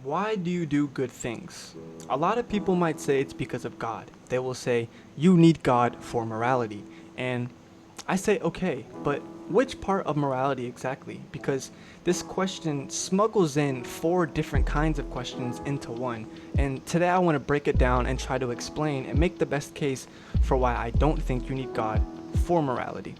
Why do you do good things? A lot of people might say it's because of God. They will say, you need God for morality. And I say, okay, but which part of morality exactly? Because this question smuggles in four different kinds of questions into one. And today I want to break it down and try to explain and make the best case for why I don't think you need God for morality.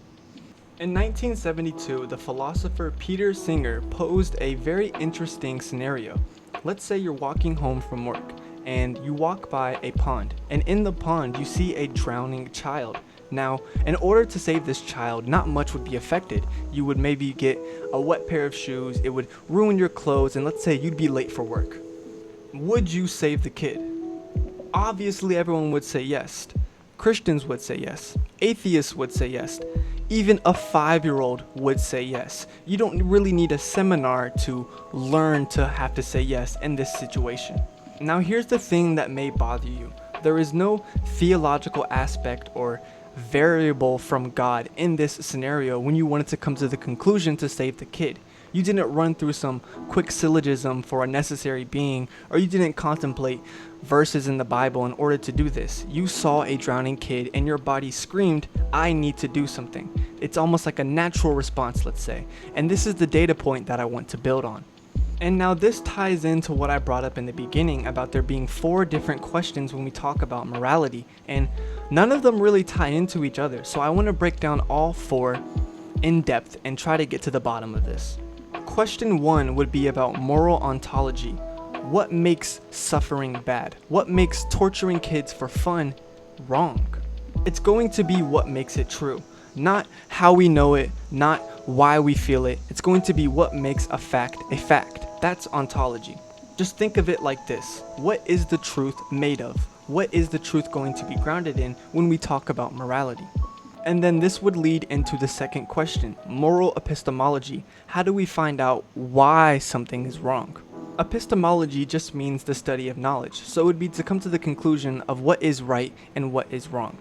In 1972, the philosopher Peter Singer posed a very interesting scenario. Let's say you're walking home from work and you walk by a pond, and in the pond you see a drowning child. Now, in order to save this child, not much would be affected. You would maybe get a wet pair of shoes, it would ruin your clothes, and let's say you'd be late for work. Would you save the kid? Obviously, everyone would say yes. Christians would say yes. Atheists would say yes. Even a 5-year-old would say yes. You don't really need a seminar to learn to have to say yes in this situation. Now here's the thing that may bother you. There is no theological aspect or variable from God in this scenario when you wanted to come to the conclusion to save the kid. You didn't run through some quick syllogism for a necessary being, or you didn't contemplate verses in the Bible in order to do this. You saw a drowning kid and your body screamed, I need to do something. It's almost like a natural response, let's say. And this is the data point that I want to build on. And now this ties into what I brought up in the beginning about there being 4 different questions when we talk about morality, and none of them really tie into each other. So I want to break down all 4 in depth and try to get to the bottom of this. Question 1 would be about moral ontology. What makes suffering bad? What makes torturing kids for fun wrong? It's going to be what makes it true. Not how we know it, not why we feel it. It's going to be what makes a fact a fact. That's ontology. Just think of it like this. What is the truth made of? What is the truth going to be grounded in when we talk about morality? And then this would lead into the second question, moral epistemology. How do we find out why something is wrong? Epistemology just means the study of knowledge, so it would be to come to the conclusion of what is right and what is wrong.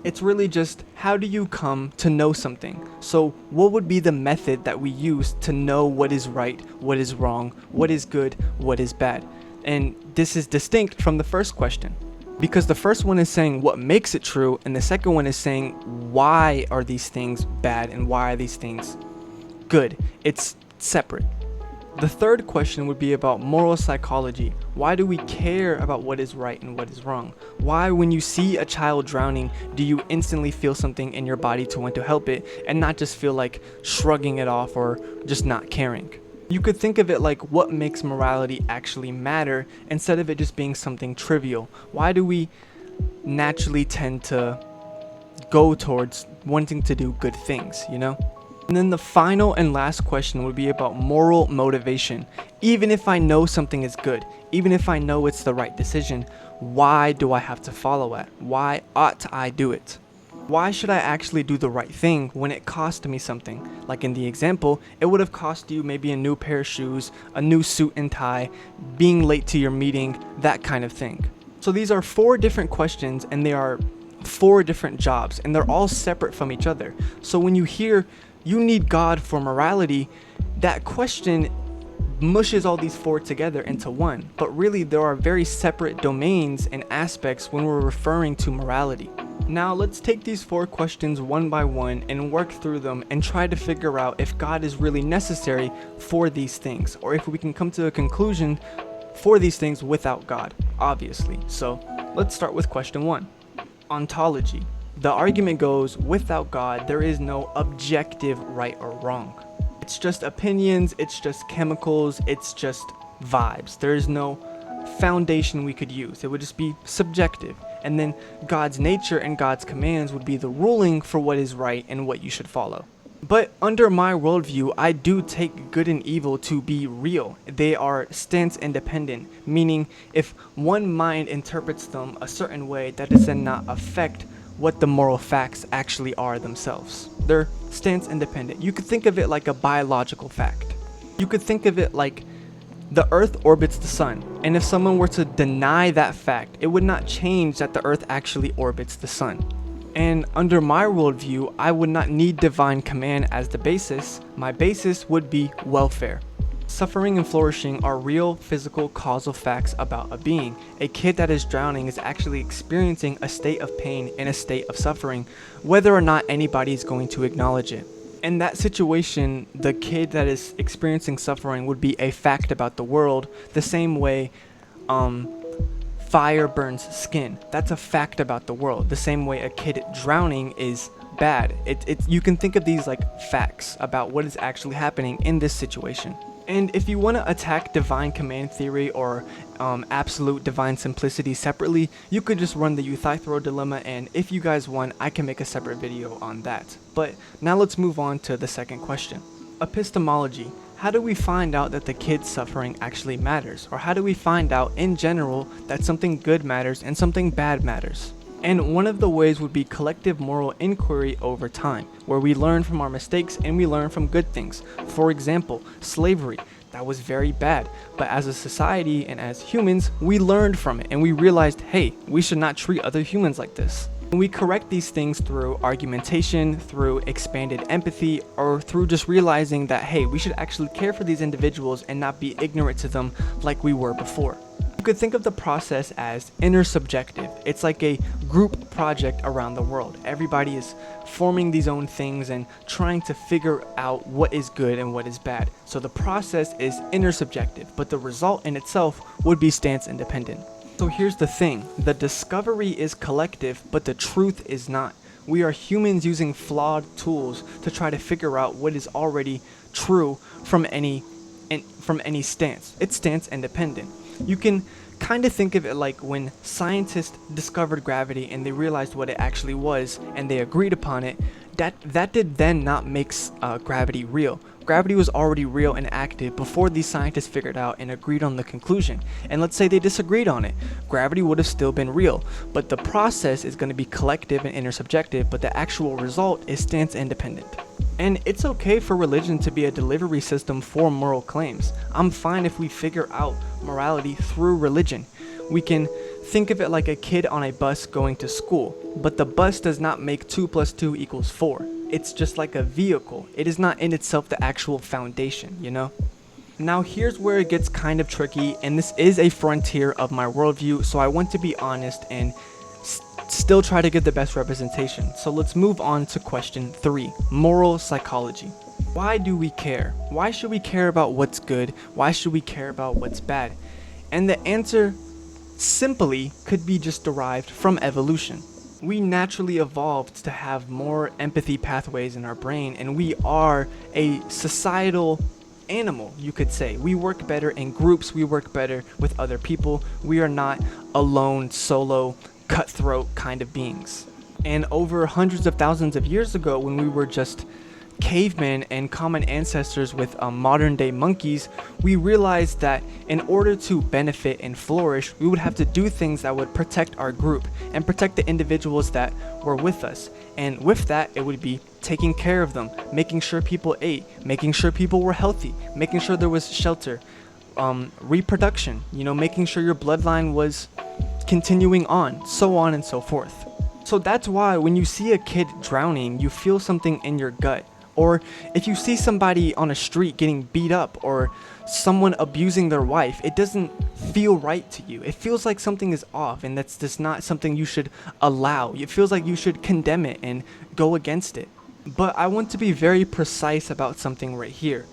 It's really just how do you come to know something? So what would be the method that we use to know what is right, what is wrong, what is good, what is bad? And this is distinct from the first question, because the first one is saying what makes it true, and the second one is saying why are these things bad and why are these things good. It's separate. The third question would be about moral psychology. Why do we care about what is right and what is wrong? Why, when you see a child drowning, do you instantly feel something in your body to want to help it and not just feel like shrugging it off or just not caring? You could think of it like what makes morality actually matter instead of it just being something trivial. Why do we naturally tend to go towards wanting to do good things, you know? And then the final and last question would be about moral motivation. Even if I know something is good, even if I know it's the right decision, why do I have to follow it? Why ought I do it? Why should I actually do the right thing when it cost me something? Like in the example, it would have cost you maybe a new pair of shoes, a new suit and tie, being late to your meeting, that kind of thing. So these are 4 different questions, and they are 4 different jobs, and they're all separate from each other. So when you hear you need God for morality, that question mushes all these 4 together into one. But really, there are very separate domains and aspects when we're referring to morality. Now, let's take these 4 questions one by one and work through them and try to figure out if God is really necessary for these things, or if we can come to a conclusion for these things without God, obviously. So let's start with question 1, ontology. The argument goes, without God, there is no objective right or wrong. It's just opinions, it's just chemicals, it's just vibes. There is no foundation we could use. It would just be subjective. And then God's nature and God's commands would be the ruling for what is right and what you should follow. But under my worldview, I do take good and evil to be real. They are stance independent, meaning if one mind interprets them a certain way, that does then not affect what the moral facts actually are themselves. They're stance independent. You could think of it like a biological fact. You could think of it like the earth orbits the sun, and if someone were to deny that fact, it would not change that the earth actually orbits the sun. And under my worldview, I would not need divine command as the basis. My basis would be welfare. Suffering and flourishing are real physical causal facts about a being. A kid that is drowning is actually experiencing a state of pain and a state of suffering, whether or not anybody is going to acknowledge it. In that situation, the kid that is experiencing suffering would be a fact about the world, the same way fire burns skin. That's a fact about the world. The same way a kid drowning is bad. You can think of these like facts about what is actually happening in this situation. And if you want to attack divine command theory or absolute divine simplicity separately, you could just run the Euthyphro dilemma, and if you guys want, I can make a separate video on that. But now let's move on to the second question. Epistemology. How do we find out that the kid's suffering actually matters? Or how do we find out in general that something good matters and something bad matters? And one of the ways would be collective moral inquiry over time, where we learn from our mistakes and we learn from good things. For example, slavery. That was very bad, but as a society and as humans, we learned from it and we realized, hey, we should not treat other humans like this. And we correct these things through argumentation, through expanded empathy, or through just realizing that, hey, we should actually care for these individuals and not be ignorant to them like we were before. You could think of the process as intersubjective. It's like a group project around the world. Everybody is forming these own things and trying to figure out what is good and what is bad. So the process is intersubjective, but the result in itself would be stance independent. So here's the thing, the discovery is collective, but the truth is not. We are humans using flawed tools to try to figure out what is already true from any stance. It's stance independent. You can kind of think of it like when scientists discovered gravity and they realized what it actually was and they agreed upon it, that did then not make gravity real. Gravity was already real and active before these scientists figured out and agreed on the conclusion. And let's say they disagreed on it. Gravity would have still been real, but the process is going to be collective and intersubjective, but the actual result is stance independent. And it's okay for religion to be a delivery system for moral claims. I'm fine if we figure out morality through religion. We can think of it like a kid on a bus going to school, but the bus does not make 2 + 2 = 4. It's just like a vehicle. It is not in itself the actual foundation, you know? Now here's where it gets kind of tricky, and this is a frontier of my worldview, so I want to be honest and still try to give the best representation. So let's move on to question 3, moral psychology. Why do we care? Why should we care about what's good? Why should we care about what's bad? And the answer simply could be just derived from evolution. We naturally evolved to have more empathy pathways in our brain, and we are a societal animal, you could say. We work better in groups, we work better with other people. We are not alone, solo, cutthroat kind of beings. And over hundreds of thousands of years ago, when we were just cavemen and common ancestors with modern day monkeys, we realized that in order to benefit and flourish, we would have to do things that would protect our group and protect the individuals that were with us. And with that, it would be taking care of them, making sure people ate, making sure people were healthy, making sure there was shelter, reproduction, making sure your bloodline was continuing on, so on and so forth. So that's why when you see a kid drowning, you feel something in your gut. Or if you see somebody on a street getting beat up or someone abusing their wife, it doesn't feel right to you. It feels like something is off, and that's just not something you should allow. It feels like you should condemn it and go against it. But I want to be very precise about something right here.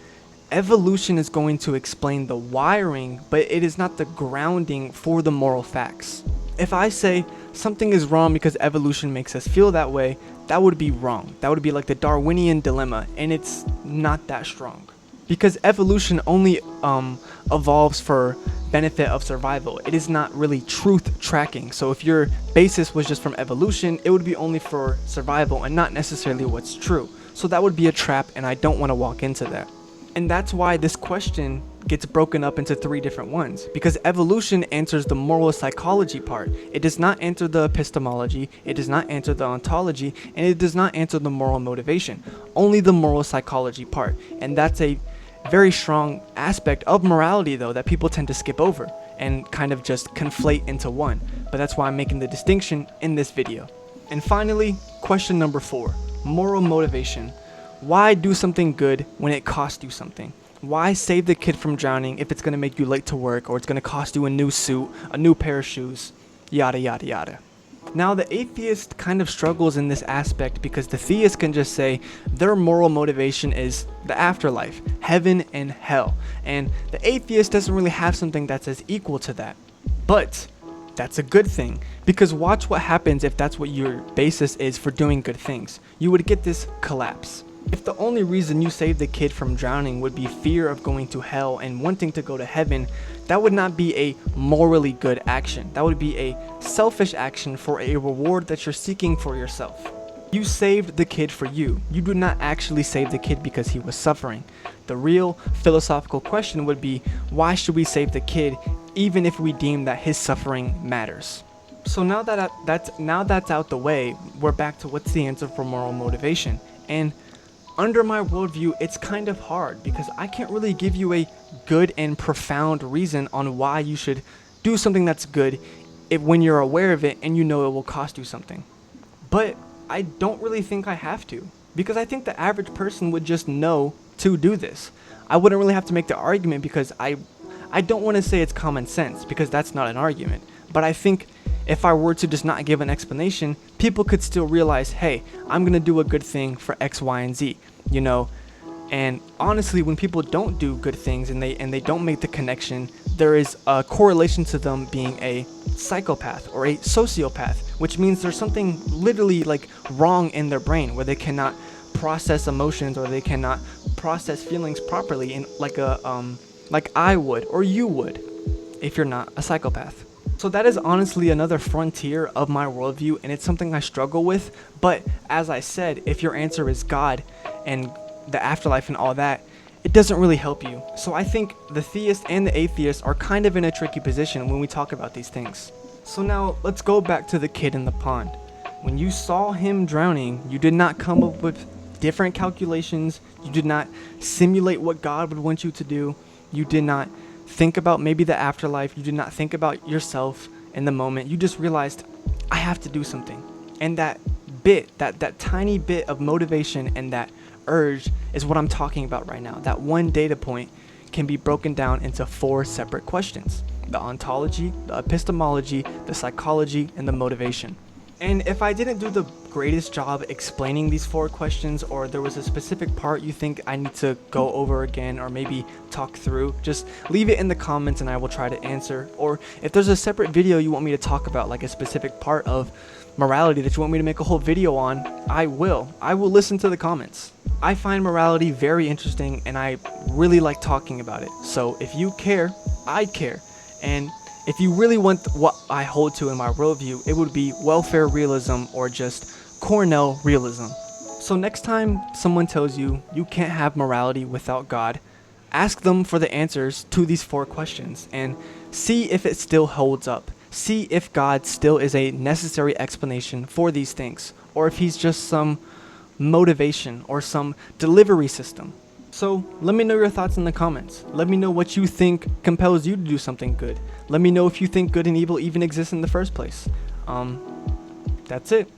Evolution is going to explain the wiring, but it is not the grounding for the moral facts. If I say something is wrong because evolution makes us feel that way, that would be wrong. That would be like the Darwinian dilemma, and it's not that strong. Because evolution only evolves for benefit of survival. It is not really truth tracking. So if your basis was just from evolution, it would be only for survival and not necessarily what's true. So that would be a trap, and I don't want to walk into that. And that's why this question gets broken up into 3 different ones, because evolution answers the moral psychology part. It does not answer the epistemology, it does not answer the ontology, and it does not answer the moral motivation. Only the moral psychology part. And that's a very strong aspect of morality, though, that people tend to skip over and kind of just conflate into one. But that's why I'm making the distinction in this video. And finally, question number 4, moral motivation. Why do something good when it costs you something? Why save the kid from drowning if it's going to make you late to work or it's going to cost you a new suit, a new pair of shoes, yada yada yada. Now, the atheist kind of struggles in this aspect because the theist can just say their moral motivation is the afterlife, heaven and hell, and the atheist doesn't really have something that's as equal to that. But that's a good thing, because watch what happens if that's what your basis is for doing good things. You would get this collapse. If the only reason you saved the kid from drowning would be fear of going to hell and wanting to go to heaven, that would not be a morally good action. That would be a selfish action for a reward that you're seeking for yourself. You saved the kid for you. You did not actually save the kid because he was suffering. The real philosophical question would be, why should we save the kid even if we deem that his suffering matters? So now that that's out the way, we're back to what's the answer for moral motivation. And under my worldview, it's kind of hard because I can't really give you a good and profound reason on why you should do something that's good when you're aware of it and you know it will cost you something. But I don't really think I have to, because I think the average person would just know to do this. I wouldn't really have to make the argument because I don't want to say it's common sense, because that's not an argument. But I think if I were to just not give an explanation, people could still realize, hey, I'm going to do a good thing for X, Y, and Z, you know? And honestly, when people don't do good things and they don't make the connection, there is a correlation to them being a psychopath or a sociopath, which means there's something literally like wrong in their brain where they cannot process emotions or they cannot process feelings properly in like I would or you would if you're not a psychopath. So that is honestly another frontier of my worldview, and it's something I struggle with. But as I said, if your answer is God and the afterlife and all that, it doesn't really help you. So I think the theist and the atheist are kind of in a tricky position when we talk about these things. So now let's go back to the kid in the pond. When you saw him drowning, you did not come up with different calculations. You did not simulate what God would want you to do. You did not think about maybe the afterlife. You did not think about yourself in the moment. You just realized, I have to do something. And that bit, that tiny bit of motivation and that urge is what I'm talking about right now. That one data point can be broken down into 4 separate questions: the ontology, the epistemology, the psychology, and the motivation. And if I didn't do the greatest job explaining these 4 questions, or there was a specific part you think I need to go over again or maybe talk through, just leave it in the comments and I will try to answer. Or if there's a separate video you want me to talk about, like a specific part of morality that you want me to make a whole video on, I will listen to the comments. I find morality very interesting and I really like talking about it. So if you care, I care. And if you really want what I hold to in my worldview, it would be welfare realism or just Cornell realism. So next time someone tells you you can't have morality without God, ask them for the answers to these 4 questions and see if it still holds up. See if God still is a necessary explanation for these things, or if he's just some motivation or some delivery system. So let me know your thoughts in the comments. Let me know what you think compels you to do something good. Let me know if you think good and evil even exists in the first place. That's it.